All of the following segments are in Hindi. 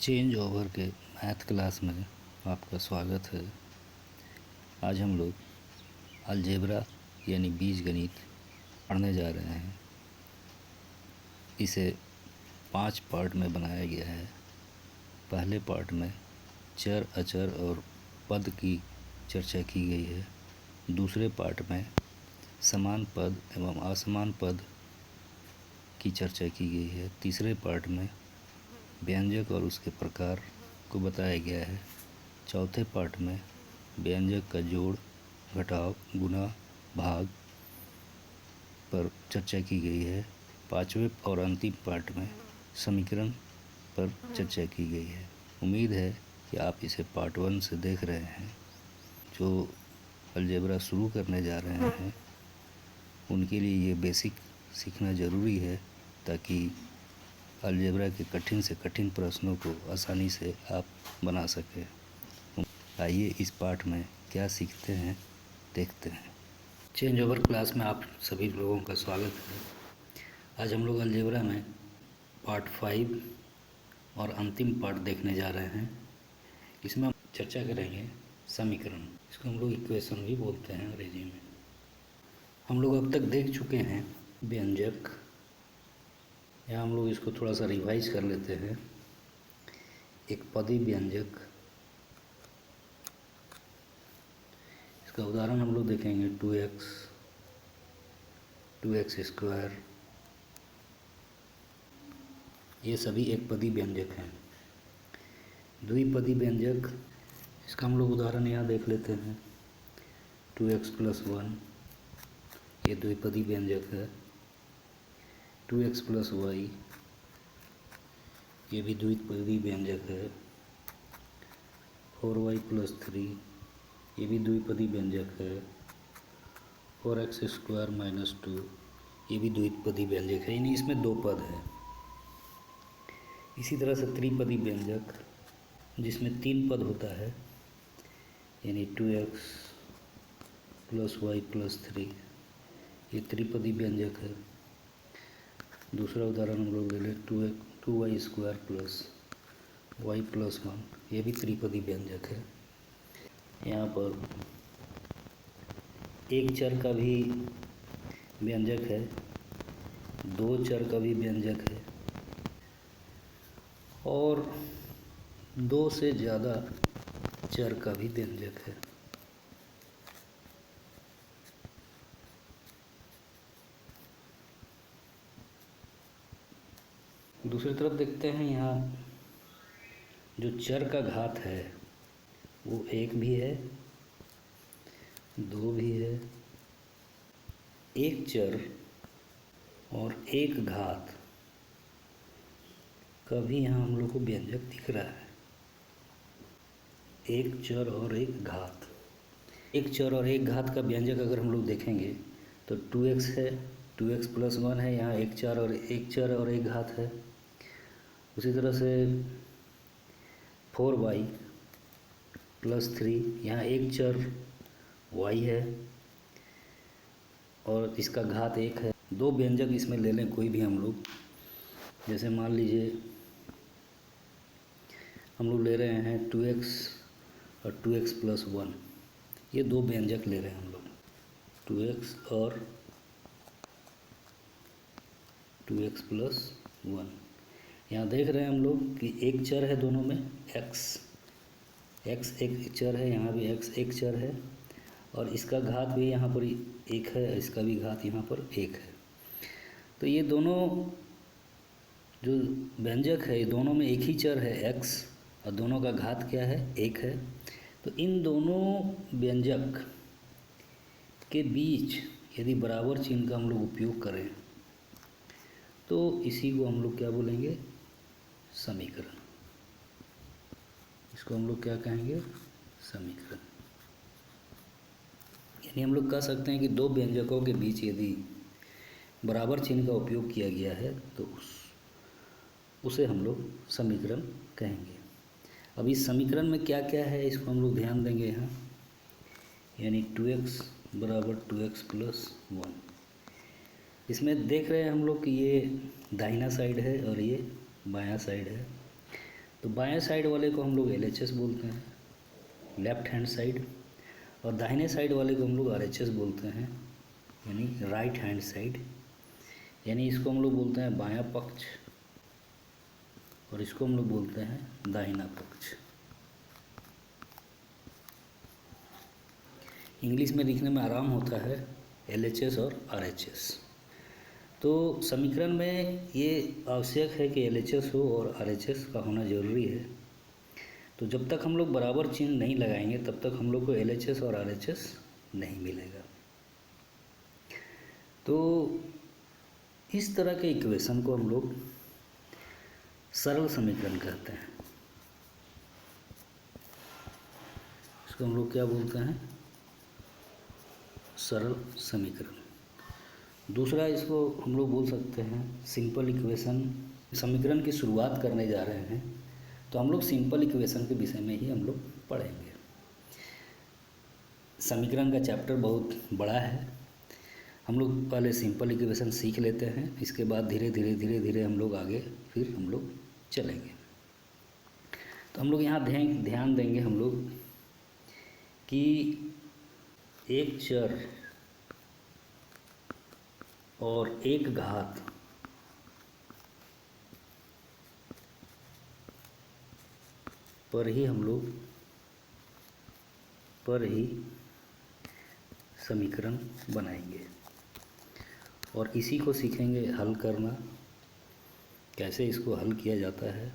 चेंज ओवर के मैथ क्लास में आपका स्वागत है। आज हम लोग अलजेब्रा यानी बीजगणित पढ़ने जा रहे हैं। इसे 5 पार्ट में बनाया गया है। पहले पार्ट में चर, अचर और पद की चर्चा की गई है। दूसरे पार्ट में समान पद एवं असमान पद की चर्चा की गई है। तीसरे पार्ट में व्यंजक और उसके प्रकार को बताया गया है। चौथे पार्ट में व्यंजक का जोड़, घटाव, गुणा, भाग पर चर्चा की गई है। पांचवें और अंतिम पार्ट में समीकरण पर चर्चा की गई है। उम्मीद है कि आप इसे पार्ट 1 से देख रहे हैं। जो अलजेब्रा शुरू करने जा रहे हैं उनके लिए ये बेसिक सीखना ज़रूरी है ताकि अलजेब्रा के कठिन से कठिन प्रश्नों को आसानी से आप बना सकें। आइए इस पाठ में क्या सीखते हैं देखते हैं। चेंज ओवर क्लास में आप सभी लोगों का स्वागत है। आज हम लोग अलजेब्रा में पार्ट 5 और अंतिम पार्ट देखने जा रहे हैं। इसमें हम चर्चा करेंगे समीकरण। इसको हम लोग इक्वेशन भी बोलते हैं अंग्रेजी में। हम लोग अब तक देख चुके हैं व्यंजक। यहाँ हम लोग इसको थोड़ा सा रिवाइज कर लेते हैं। एक पदी व्यंजक, इसका उदाहरण हम लोग देखेंगे 2x, 2x स्क्वायर, ये सभी एक पदी व्यंजक हैं। द्विपदी व्यंजक, इसका हम लोग उदाहरण यहाँ देख लेते हैं 2x + 1, ये द्विपदी व्यंजक है। 2x + y, ये भी द्विपदी व्यंजक है। 4y + 3, ये भी द्विपदी व्यंजक है। 4x² - 2, ये भी द्विपदी व्यंजक है, यानी इसमें 2 पद है। इसी तरह से त्रिपदी व्यंजक जिसमें 3 पद होता है, यानी 2x + y + 3, ये त्रिपदी व्यंजक है। दूसरा उदाहरण हम लोग ले लें 2y² + y + 1, ये भी त्रिपदी व्यंजक है। यहाँ पर एक चर का भी व्यंजक है, 2 चर का भी व्यंजक है और 2 से ज़्यादा चर का भी व्यंजक है। दूसरी तरफ देखते हैं, यहाँ जो चर का घात है वो 1 भी है, 2 भी है। एक चर और एक घात का भी यहाँ हम लोग को व्यंजक दिख रहा है। एक चर और एक घात, एक चर और एक घात का व्यंजक अगर हम लोग देखेंगे तो 2x है, 2x + 1 है, यहाँ एक चर और एक घात है। उसी तरह से 4y + 3, यहाँ एक चर y है और इसका घात 1 है। 2 व्यंजक इसमें ले लें कोई भी हम लोग, जैसे मान लीजिए हम लोग ले रहे हैं 2x और 2x + 1, ये 2 व्यंजक ले रहे हैं हम लोग, 2x और 2x + 1। यहाँ देख रहे हैं हम लोग कि एक चर है दोनों में, x एक चर है, यहाँ भी x एक चर है और इसका घात भी यहाँ पर 1 है, इसका भी घात यहाँ पर 1 है। तो ये दोनों जो व्यंजक है, ये दोनों में एक ही चर है x और दोनों का घात क्या है, 1 है। तो इन दोनों व्यंजक के बीच यदि बराबर चिन्ह का हम लोग उपयोग करें तो इसी को हम लोग क्या बोलेंगे, समीकरण। इसको हम लोग क्या कहेंगे, समीकरण। यानी हम लोग कह सकते हैं कि 2 व्यंजकों के बीच यदि बराबर चिन्ह का उपयोग किया गया है तो उसे हम लोग समीकरण कहेंगे। अब इस समीकरण में क्या क्या है इसको हम लोग ध्यान देंगे यहाँ, यानी 2x = 2x + 1। इसमें देख रहे हैं हम लोग कि ये दाहिना साइड है और ये बायां साइड है। तो बाएं साइड वाले को हम लोग LHS बोलते हैं, लेफ्ट हैंड साइड, और दाहिने साइड वाले को हम लोग RHS बोलते हैं, यानी राइट हैंड साइड। यानी इसको हम लोग बोलते हैं बायां पक्ष और इसको हम लोग बोलते हैं दाहिना पक्ष। इंग्लिश में लिखने में आराम होता है LHS और RHS। तो समीकरण में ये आवश्यक है कि LHS हो और RHS का होना ज़रूरी है। तो जब तक हम लोग बराबर चिन्ह नहीं लगाएंगे तब तक हम लोग को LHS और RHS नहीं मिलेगा। तो इस तरह के इक्वेशन को हम लोग सरल समीकरण कहते हैं। इसको हम लोग क्या बोलते हैं? सरल समीकरण। दूसरा इसको हम लोग बोल सकते हैं सिंपल इक्वेशन। समीकरण की शुरुआत करने जा रहे हैं तो हम लोग सिंपल इक्वेशन के विषय में ही हम लोग पढ़ेंगे। समीकरण का चैप्टर बहुत बड़ा है। हम लोग पहले सिंपल इक्वेशन सीख लेते हैं, इसके बाद धीरे धीरे हम लोग आगे फिर हम लोग चलेंगे। तो हम लोग यहाँ ध्यान देंगे हम लोग कि एक चर और एक घात पर ही समीकरण बनाएंगे और इसी को सीखेंगे हल करना, कैसे इसको हल किया जाता है,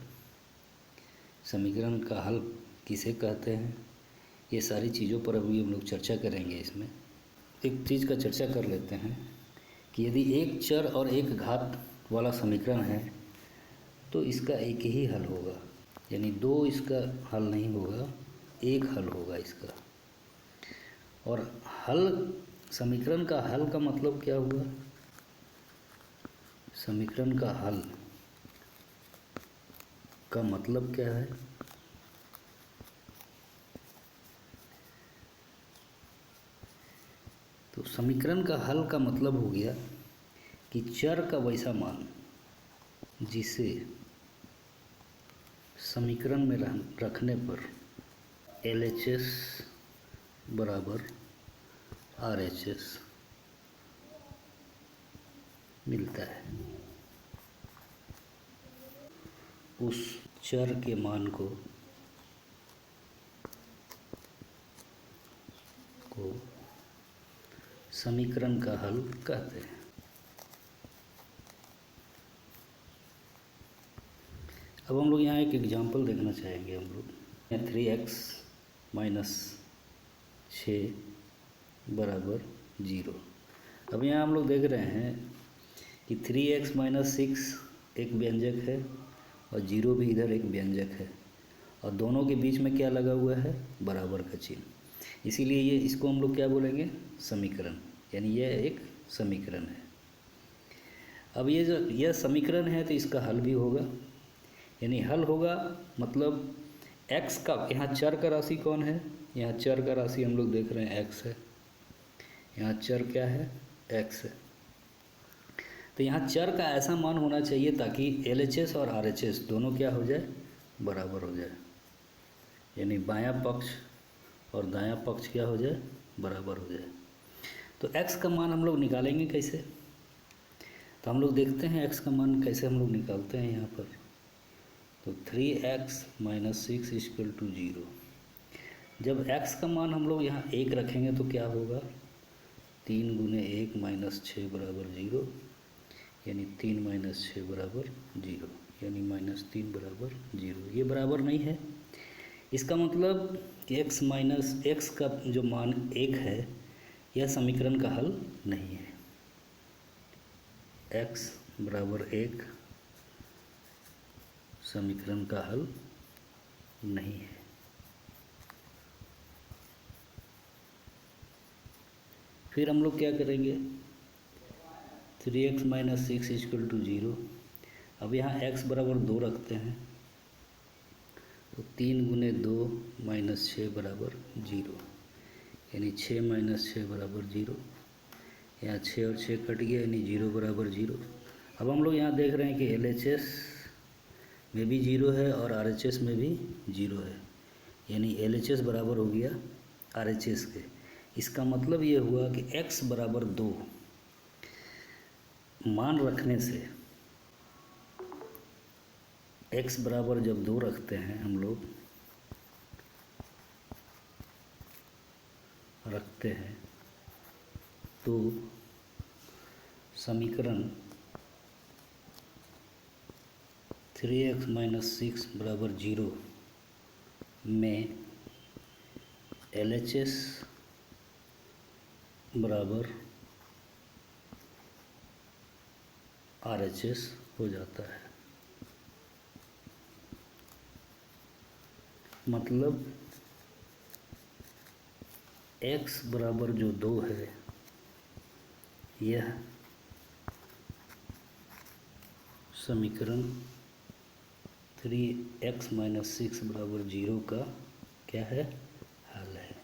समीकरण का हल किसे कहते हैं, ये सारी चीज़ों पर अभी हम लोग चर्चा करेंगे। इसमें एक चीज़ का चर्चा कर लेते हैं कि यदि एक चर और एक घात वाला समीकरण है तो इसका एक ही हल होगा, यानी दो इसका हल नहीं होगा, एक हल होगा इसका। और हल, समीकरण का हल का मतलब क्या हुआ? समीकरण का हल का मतलब क्या है? तो समीकरण का हल का मतलब हो गया कि चर का वैसा मान जिसे समीकरण में रखने पर LHS बराबर RHS मिलता है, उस चर के मान को समीकरण का हल कहते हैं। अब हम लोग यहाँ एक एग्जाम्पल देखना चाहेंगे। हम लोग 3x माइनस 6 बराबर 0। अब यहाँ हम लोग देख रहे हैं कि 3x माइनस 6 एक व्यंजक है और 0 भी इधर एक व्यंजक है और दोनों के बीच में क्या लगा हुआ है? बराबर का चिन्ह। इसीलिए ये इसको हम लोग क्या बोलेंगे? समीकरण, यानी यह एक समीकरण है। अब ये जो यह समीकरण है तो इसका हल भी होगा, यानी हल होगा मतलब x का, यहाँ चर का राशि कौन है? यहाँ चर का राशि हम लोग देख रहे हैं x है, यहाँ चर क्या है? x है। तो यहाँ चर का ऐसा मान होना चाहिए ताकि LHS और RHS दोनों क्या हो जाए? बराबर हो जाए, यानी बायां पक्ष और दायां पक्ष क्या हो जाए? बराबर हो जाए। तो x का मान हम लोग निकालेंगे कैसे? तो हम लोग देखते हैं x का मान कैसे हम लोग निकालते हैं यहाँ पर। तो 3x माइनस 6 इक्वल टू 0। जब x का मान हम लोग यहाँ 1 रखेंगे तो क्या होगा? 3 गुने 1 माइनस 6 बराबर 0, यानी 3 माइनस 6 बराबर 0, यानी -3 बराबर 0। ये बराबर नहीं है, इसका मतलब कि x माइनस x का जो मान 1 है यह समीकरण का हल नहीं है। x बराबर 1 समीकरण का हल नहीं है। फिर हम लोग क्या करेंगे? 3x minus 6 equal to 0। अब यहाँ x बराबर 2 रखते हैं तो 3 गुने 2 माइनस 6 बराबर 0, यानी 6 माइनस 6 बराबर 0। यहाँ 6 और 6 कट गया, यानी 0 बराबर 0। अब हम लोग यहाँ देख रहे हैं कि LHS में भी जीरो है और RHS में भी जीरो है, यानी LHS बराबर हो गया RHS के। इसका मतलब ये हुआ कि x बराबर 2 मान रखने से, x बराबर जब 2 रखते हैं हम लोग तो समीकरण 3x - 6 बराबर 0 में LHS बराबर RHS हो जाता है। मतलब x बराबर जो 2 है, यह समीकरण 3x - 6 बराबर 0 का क्या है, हल है।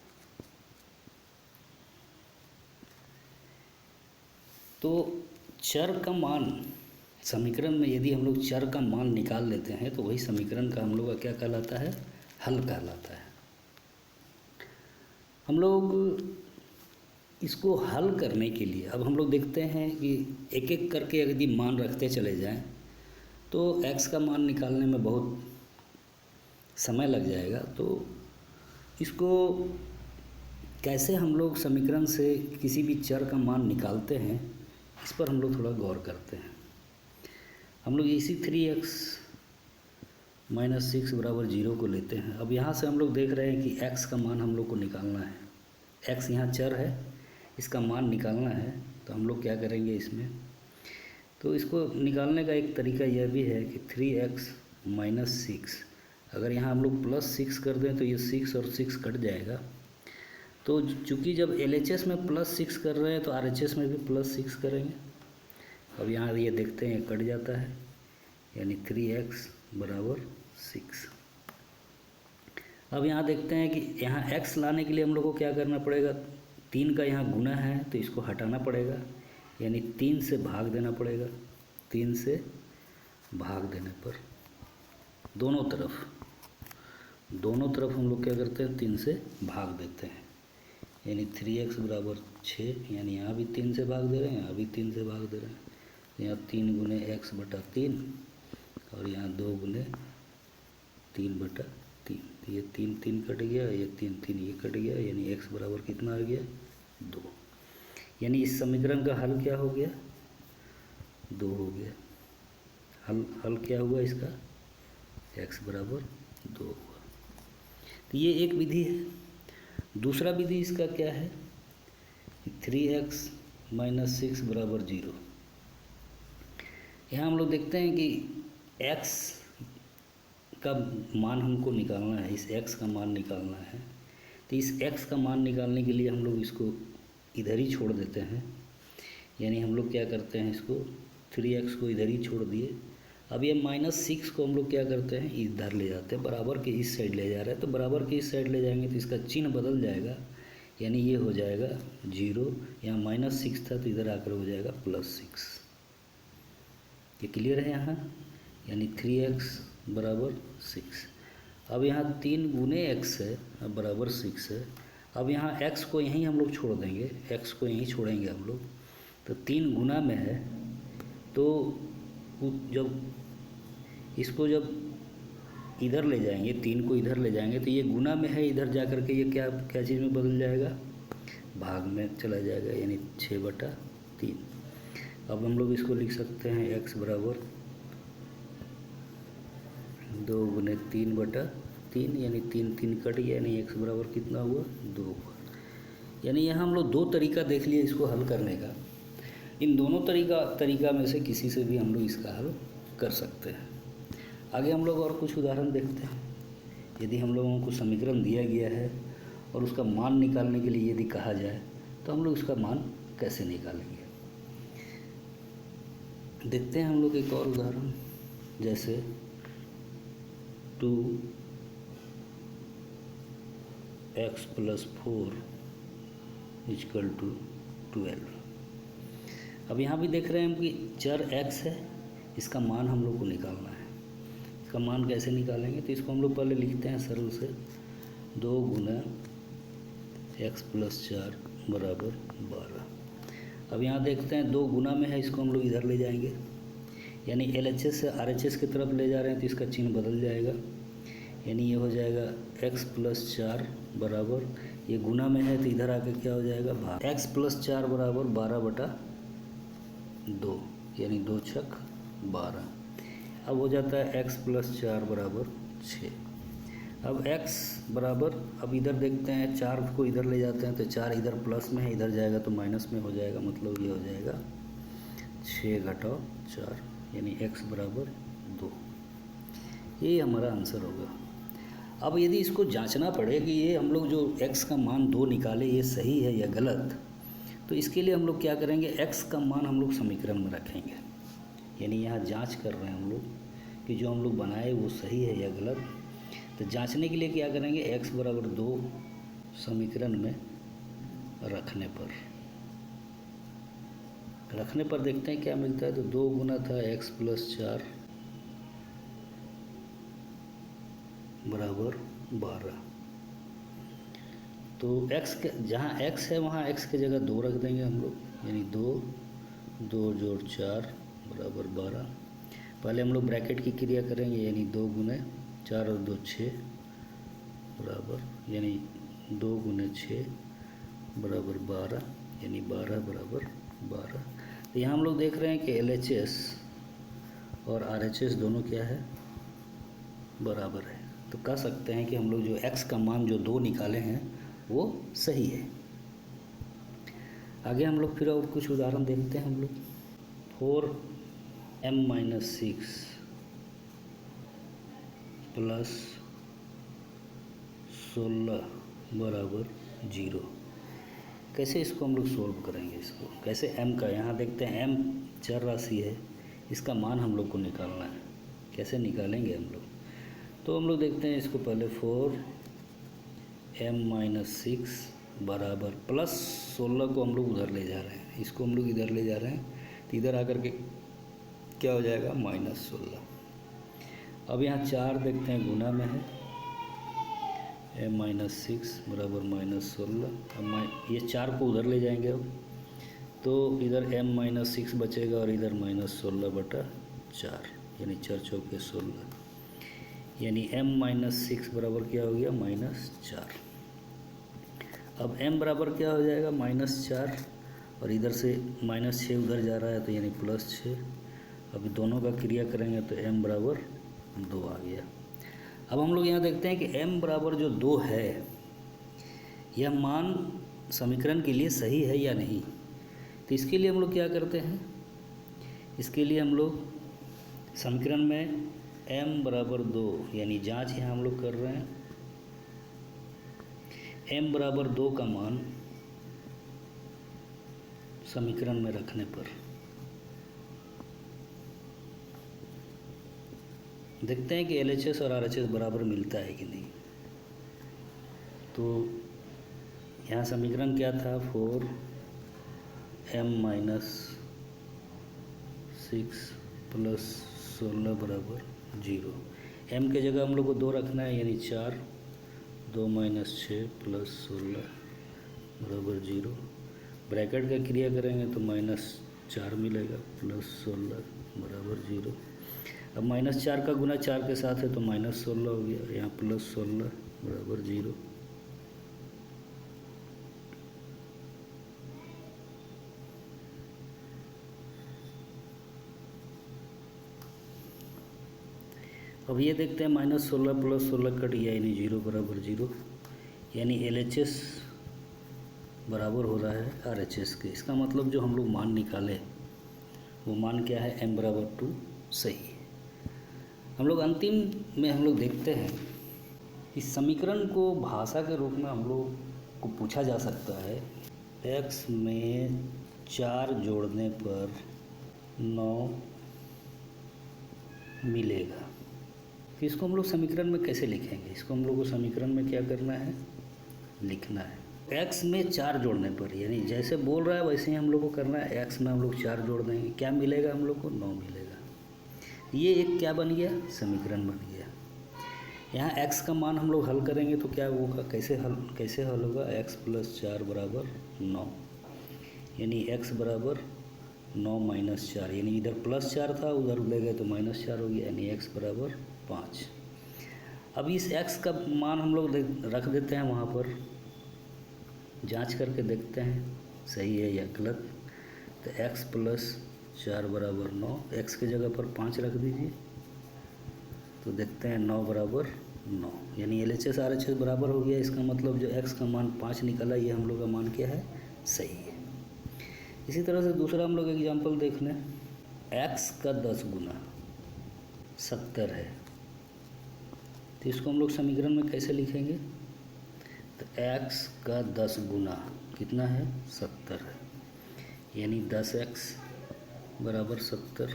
तो चर का मान, समीकरण में यदि हम लोग चर का मान निकाल लेते हैं तो वही समीकरण का हम लोग का क्या कहलाता है, हल कहलाता है। हम लोग इसको हल करने के लिए अब हम लोग देखते हैं कि एक एक करके यदि मान रखते चले जाएं तो x का मान निकालने में बहुत समय लग जाएगा। तो इसको कैसे हम लोग समीकरण से किसी भी चर का मान निकालते हैं, इस पर हम लोग थोड़ा गौर करते हैं। हम लोग इसी 3x - 6 बराबर 0 को लेते हैं। अब यहाँ से हम लोग देख रहे हैं कि x का मान हम लोग को निकालना है। x यहाँ चर है, इसका मान निकालना है। तो हम लोग क्या करेंगे इसमें, तो इसको निकालने का एक तरीका यह भी है कि 3x - 6, अगर यहाँ हम लोग +6 कर दें तो ये 6 और 6 कट जाएगा। तो चूँकि जब LHS में +6 कर रहे हैं तो RHS में भी +6 करेंगे। अब यहाँ ये देखते हैं कट जाता है, यानी 3x बराबर 6। अब यहाँ देखते हैं कि यहाँ x लाने के लिए हम लोग को क्या करना पड़ेगा, 3 का यहाँ गुना है तो इसको हटाना पड़ेगा, यानी 3 से भाग देना पड़ेगा। 3 से भाग देने पर दोनों तरफ हम लोग क्या करते हैं, 3 से भाग देते हैं, यानी 3x बराबर 6, यानी यहाँ भी 3 से भाग दे रहे हैं, यहाँ भी 3 से भाग दे रहे हैं। यहाँ 3 गुने x बटा 3 और यहाँ 2 गुने 3/3। ये 3 कट गया, ये 3 ये कट गया, यानी x बराबर कितना आ गया, 2। यानी इस समीकरण का हल क्या हो गया, 2 हो गया। हल क्या हुआ इसका, x बराबर 2 हुआ। तो ये एक विधि है। दूसरा विधि इसका क्या है, 3x - 6 बराबर 0। यहाँ हम लोग देखते हैं कि x का मान हमको निकालना है, इस x का मान निकालना है। तो इस x का मान निकालने के लिए हम लोग इसको इधर ही छोड़ देते हैं, यानी हम लोग क्या करते हैं, इसको 3x को इधर ही छोड़ दिए। अब ये -6 को हम लोग क्या करते हैं, इधर ले जाते हैं, बराबर के इस साइड ले जा रहे हैं। तो बराबर के इस साइड ले जाएंगे तो इसका चिन्ह बदल जाएगा, यानी ये हो जाएगा 0। यहाँ -6 था तो इधर आकर हो जाएगा +6। ये क्लियर है यहाँ, यानी 3x बराबर 6। अब यहाँ 3 गुने x है, अब बराबर 6 है। अब यहाँ x को यहीं हम लोग छोड़ देंगे, x को यहीं छोड़ेंगे हम लोग। तो 3 गुना में है, तो जब इसको जब इधर ले जाएंगे, 3 को इधर ले जाएंगे तो ये गुना में है, इधर जा कर के ये क्या चीज़ में बदल जाएगा, भाग में चला जाएगा, यानी 6/3। अब हम लोग इसको लिख सकते हैं x बराबर 2 गुने 3/3, यानी 3 कट गया, यानी x बराबर कितना हुआ, 2 हुआ। यानी यहाँ हम लोग 2 तरीका देख लिए इसको हल करने का। इन दोनों तरीका में से किसी से भी हम लोग इसका हल कर सकते हैं। आगे हम लोग और कुछ उदाहरण देखते हैं। यदि हम लोगों को समीकरण दिया गया है और उसका मान निकालने के लिए यदि कहा जाए तो हम लोग उसका मान कैसे निकालेंगे, देखते हैं हम लोग एक और उदाहरण। जैसे 2x + 4 = 12। अब यहाँ भी देख रहे हैं हम कि चर x है, इसका मान हम लोग को निकालना है। का मान कैसे निकालेंगे, तो इसको हम लोग पहले लिखते हैं सरल से 2 गुना x + 4 बराबर 12। अब यहाँ देखते हैं 2 गुना में है, इसको हम लोग इधर ले जाएंगे, यानी LHS से RHS की तरफ ले जा रहे हैं तो इसका चिन्ह बदल जाएगा, यानी ये हो जाएगा x + 4 बराबर, ये गुना में है तो इधर आके क्या हो जाएगा भाग, x + 4 बराबर 12/2, यानी 2 × 12। अब हो जाता है x + 4 बराबर 6। अब x बराबर, अब इधर देखते हैं 4 को इधर ले जाते हैं तो 4 इधर प्लस में है, इधर जाएगा तो माइनस में हो जाएगा, मतलब ये हो जाएगा 6 घटाओ 4, यानी x बराबर 2। ये हमारा आंसर होगा। अब यदि इसको जांचना पड़े कि ये हम लोग जो x का मान 2 निकाले ये सही है या गलत, तो इसके लिए हम लोग क्या करेंगे, x का मान हम लोग समीकरण में रखेंगे, यानी यहाँ जांच कर रहे हैं हम लोग कि जो हम लोग बनाए वो सही है या गलत। तो जांचने के लिए क्या करेंगे, x बराबर 2 समीकरण में रखने पर देखते हैं क्या मिलता है। तो 2 गुना था x + 4 बराबर 12। तो x के जहाँ x है वहाँ x की जगह 2 रख देंगे हम लोग, यानी 2 + 4 बराबर 12। पहले हम लोग ब्रैकेट की क्रिया करेंगे, यानी 2 गुने 4 और 2 6 बराबर, यानी 2 गुने 6 बराबर 12, यानी 12 बराबर 12। तो यहाँ हम लोग देख रहे हैं कि LHS और RHS दोनों क्या है, बराबर है। तो कह सकते हैं कि हम लोग जो x का मान जो 2 निकाले हैं वो सही है। आगे हम लोग फिर और कुछ उदाहरण देखते हैं। हम लोग 4m - 6 + 16 बराबर 0। कैसे इसको हम लोग सोल्व करेंगे, इसको कैसे m का, यहाँ देखते हैं m चर राशि है, इसका मान हम लोग को निकालना है, कैसे निकालेंगे हम लोग। तो हम लोग देखते हैं इसको पहले 4m - 6 बराबर +16 को हम लोग उधर ले जा रहे हैं, इसको हम लोग इधर ले जा रहे हैं, तो इधर आकर के क्या हो जाएगा -16। अब यहाँ 4 देखते हैं गुना में है, m - 6 बराबर -16। अब ये 4 को उधर ले जाएंगे, अब तो इधर m - 6 बचेगा और इधर -16/4, यानी 4 × 4 = 16, यानी m - 6 बराबर क्या हो गया -4। अब m बराबर क्या हो जाएगा -4, और इधर से -6 उधर जा रहा है तो यानी +6। अब दोनों का क्रिया करेंगे तो m बराबर 2 आ गया। अब हम लोग यहाँ देखते हैं कि m बराबर जो 2 है, यह मान समीकरण के लिए सही है या नहीं। तो इसके लिए हम लोग क्या करते हैं, इसके लिए हम लोग समीकरण में m बराबर 2, यानी जांच यहाँ हम लोग कर रहे हैं, m बराबर 2 का मान समीकरण में रखने पर देखते हैं कि LHS और RHS बराबर मिलता है कि नहीं। तो यहाँ समीकरण क्या था, 4m - 6 + 16 बराबर 0। m के जगह हम लोग को 2 रखना है, यानी 4, 2 - 6 + 16 बराबर 0। ब्रैकेट का क्रिया करेंगे तो -4 मिलेगा, +16 बराबर 0। अब -4 का गुना 4 के साथ है तो -16 हो गया, यहाँ +16 बराबर 0। अब ये देखते हैं -16 + 16 कट गया, यानी 0 बराबर 0, यानी LHS बराबर हो रहा है RHS के। इसका मतलब जो हम लोग मान निकाले वो मान क्या है, m बराबर 2 सही है। हम लोग अंतिम में हम लोग देखते हैं इस समीकरण को भाषा के रूप में हम लोग को पूछा जा सकता है, x में 4 जोड़ने पर 9 मिलेगा। तो इसको हम लोग समीकरण में कैसे लिखेंगे, इसको हम लोग को समीकरण में क्या करना है, लिखना है। x में 4 जोड़ने पर, यानी जैसे बोल रहा है वैसे ही हम लोग को करना है। x में हम लोग 4 जोड़ देंगे, क्या मिलेगा हम लोग को, 9 मिलेगा। ये एक क्या बन गया, समीकरण बन गया। यहाँ x का मान हम लोग हल करेंगे तो क्या होगा, कैसे हल होगा, x + 4 बराबर 9, यानी x बराबर 9 - 4, यानी इधर +4 था उधर ले गए तो -4 हो गया, यानी x बराबर 5। अब इस x का मान हम लोग रख देते हैं वहाँ पर, जांच करके देखते हैं सही है या गलत। तो x + 4 बराबर 9, x की जगह पर 5 रख दीजिए तो देखते हैं 9 बराबर 9, यानी LHS RHS बराबर हो गया। इसका मतलब जो x का मान 5 निकला, ये हम लोग का मान क्या है, सही है। इसी तरह से दूसरा हम लोग एग्जाम्पल देख लें। x का 10 गुना 70 है, तो इसको हम लोग समीकरण में कैसे लिखेंगे, तो x का 10 गुना कितना है, 70 है, यानी 10x बराबर 70।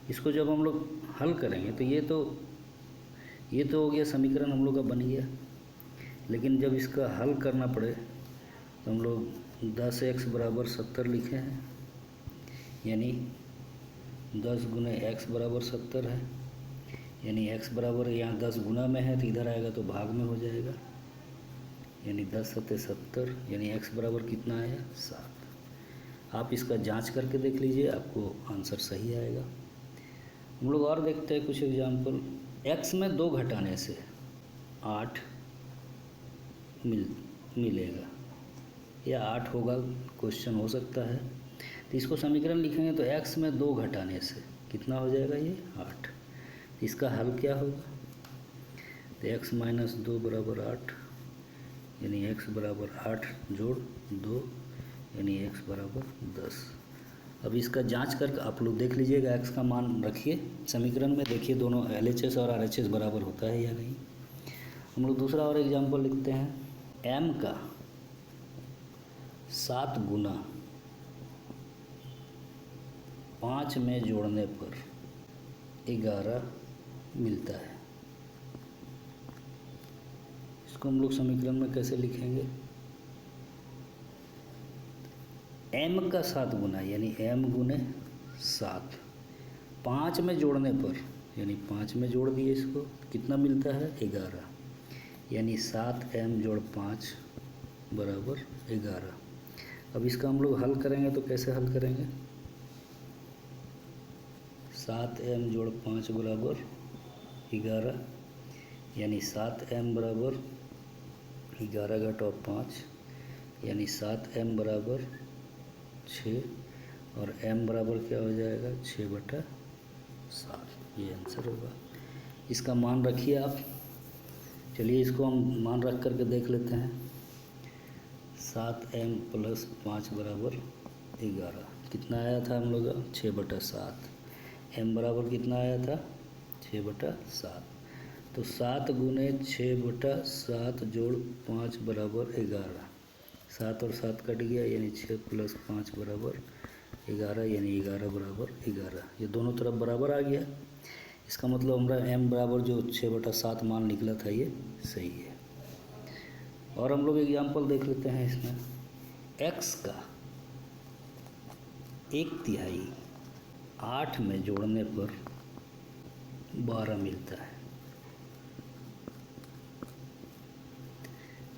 इसको जब हम लोग हल करेंगे तो ये तो हो गया समीकरण हम लोग का बन गया, लेकिन जब इसका हल करना पड़े तो हम लोग 10x बराबर 70 लिखे हैं, यानी 10 गुने x बराबर 70 है, यानी x बराबर यहाँ 10 गुना में है तो इधर आएगा तो भाग में हो जाएगा, यानी 10 × 70, यानी x बराबर कितना आया, 7। आप इसका जांच करके देख लीजिए, आपको आंसर सही आएगा। हम लोग और देखते हैं कुछ एग्जाम्पल। x में 2 घटाने से 8 मिलेगा या 8 होगा, क्वेश्चन हो सकता है। तो इसको समीकरण लिखेंगे तो x में 2 घटाने से कितना हो जाएगा, ये 8। इसका हल क्या होगा, तो x - 2 बराबर 8, यानी x बराबर 8 जोड़ 2, यानी x बराबर 10। अब इसका जांच करके आप लोग देख लीजिएगा, x का मान रखिए समीकरण में, देखिए दोनों LHS और RHS बराबर होता है या नहीं। हम लोग दूसरा और एग्जाम्पल लिखते हैं। m का 7 गुना 5 में जोड़ने पर 11 मिलता है। इसको हम लोग समीकरण में कैसे लिखेंगे, m का 7 गुना, यानी m गुने 7, 5 में जोड़ने पर, यानी 5 में जोड़ दिए इसको, कितना मिलता है, 11, यानी 7m जोड़ 5 बराबर 11। अब इसका हम लोग हल करेंगे तो कैसे हल करेंगे, 7m जोड़ 5 बराबर 11, यानी 7m बराबर 11 घटाओ 5, यानी 7m बराबर 6, और m बराबर क्या हो जाएगा, 6/7। ये आंसर होगा। इसका मान रखिए आप। चलिए इसको हम मान रख करके देख लेते हैं। 7m + 5 बराबर 11, कितना आया था हम लोग का, 6/7। m बराबर कितना आया था, 6/7। तो 7 गुने 6/7 जोड़ 5 बराबर 11, 7 और 7 कट गया, यानी 6 + 5 बराबर 11, यानी 11 बराबर 11। ये दोनों तरफ बराबर आ गया। इसका मतलब हमारा m बराबर जो 6/7 मान निकला था ये सही है। और हम लोग एग्जाम्पल देख लेते हैं इसमें। x का 1/3 8 में जोड़ने पर 12 मिलता है।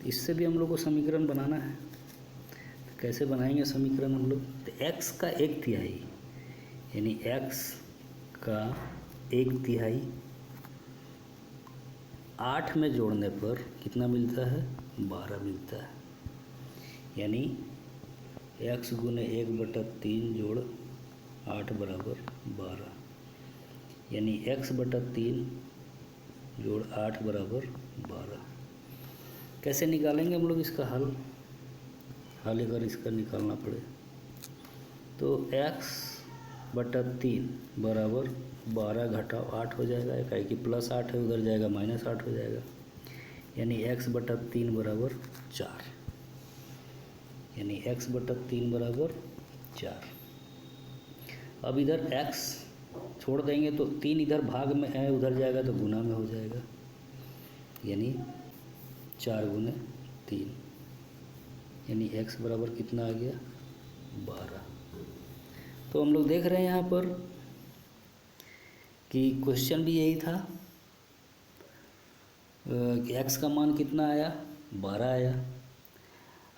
इससे भी हम लोग को समीकरण बनाना है, तो कैसे बनाएंगे समीकरण हम लोग, तो x का 1/3, यानी x का 1/3 8 में जोड़ने पर कितना मिलता है, 12 मिलता है, यानी x गुने 1/3 जोड़ 8 बराबर 12, यानी x/3 जोड़ 8 बराबर 12। कैसे निकालेंगे हम लोग इसका हल अगर इसका निकालना पड़े तो x/3 बराबर 12 घटाओ 8 हो जाएगा, क्या कि +8 है उधर जाएगा -8 हो जाएगा, यानी x/3 बराबर 4, यानी x/3 बराबर 4। अब इधर x छोड़ देंगे तो 3 इधर भाग में है, उधर जाएगा तो गुना में हो जाएगा, यानी 4 गुने 3, यानी x बराबर कितना आ गया, 12। तो हम लोग देख रहे हैं यहाँ पर कि क्वेश्चन भी यही था एक्स का मान कितना आया, 12 आया।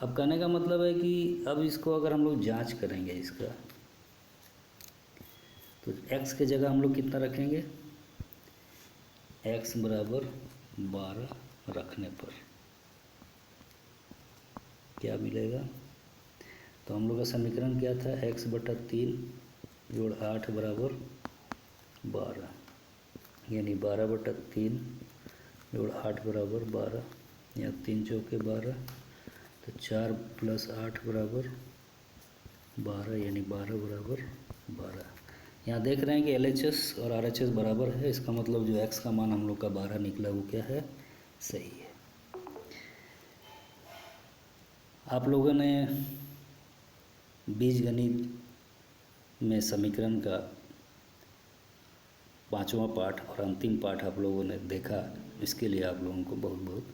अब कहने का मतलब है कि अब इसको अगर हम लोग जांच करेंगे इसका, तो एक्स के जगह हम लोग कितना रखेंगे, एक्स बराबर 12 रखने पर क्या मिलेगा। तो हम लोग का समीकरण क्या था, एक्स बटा 3 जोड़ 8 बराबर 12, यानी 12/3 जोड़ 8 बराबर 12, या 3 चौके 12, तो 4 + 8 बराबर 12, यानी 12 बराबर 12। यहाँ देख रहे हैं कि LHS और RHS बराबर है, इसका मतलब जो x का मान हम लोग का 12 निकला वो क्या है, सही है। आप लोगों ने बीजगणित में समीकरण का 5वां पाठ और अंतिम पाठ आप लोगों ने देखा, इसके लिए आप लोगों को बहुत बहुत